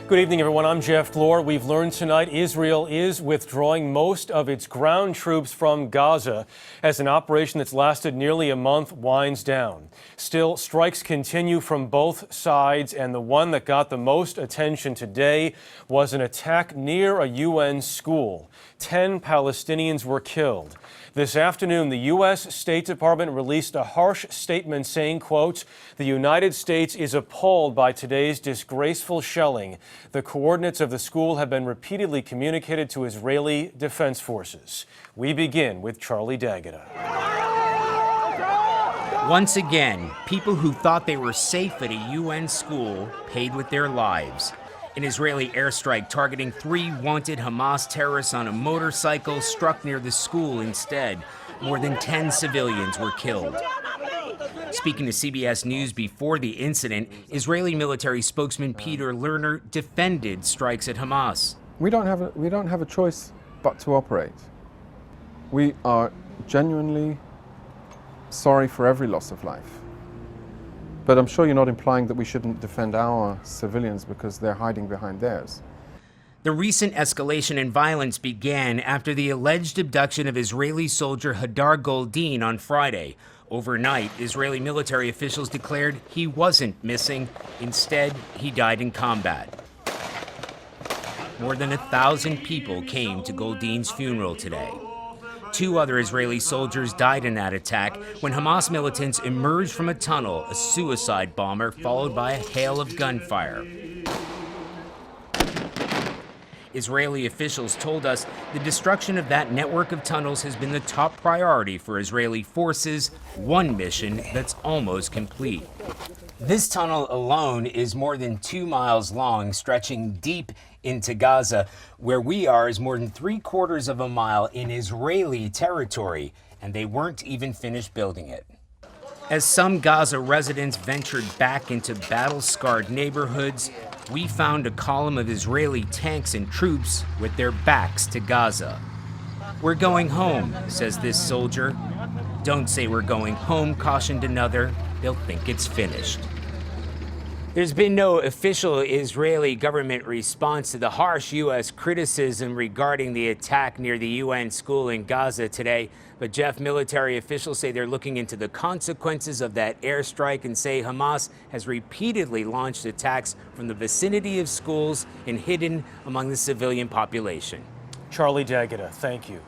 Good evening, everyone. I'm Jeff Glor. We've learned tonight Israel is withdrawing most of its ground troops from Gaza as an operation that's lasted nearly a month winds down. Still, strikes continue from both sides, and the one that got the most attention today was an attack near a UN school. 10 Palestinians were killed. This afternoon, the U.S. State Department released a harsh statement saying, quote, "The United States is appalled by today's disgraceful shelling. The coordinates of the school have been repeatedly communicated to Israeli Defense Forces." We begin with Charlie D'Agata. Once again, people who thought they were safe at a UN school paid with their lives. An Israeli airstrike targeting 3 wanted Hamas terrorists on a motorcycle struck near the school instead. More than 10 civilians were killed. Speaking to CBS News before the incident, Israeli military spokesman Peter Lerner defended strikes at Hamas. We don't have a choice but to operate. We are genuinely sorry for every loss of life. But I'm sure you're not implying that we shouldn't defend our civilians because they're hiding behind theirs. The recent escalation in violence began after the alleged abduction of Israeli soldier Hadar Goldin on Friday. Overnight, Israeli military officials declared he wasn't missing. Instead, he died in combat. More than 1,000 people came to Goldin's funeral today. 2 other Israeli soldiers died in that attack when Hamas militants emerged from a tunnel, a suicide bomber followed by a hail of gunfire. Israeli officials told us the destruction of that network of tunnels has been the top priority for Israeli forces, one mission that's almost complete. This tunnel alone is more than 2 miles long, stretching deep into Gaza. Where we are is more than 3/4 of a mile in Israeli territory, and they weren't even finished building it. As some Gaza residents ventured back into battle-scarred neighborhoods, we found a column of Israeli tanks and troops with their backs to Gaza. "We're going home," says this soldier. "Don't say we're going home," cautioned another. "They'll think it's finished." There's been no official Israeli government response to the harsh U.S. criticism regarding the attack near the UN school in Gaza today. But Jeff, military officials say they're looking into the consequences of that airstrike and say Hamas has repeatedly launched attacks from the vicinity of schools and hidden among the civilian population. Charlie D'Agata, thank you.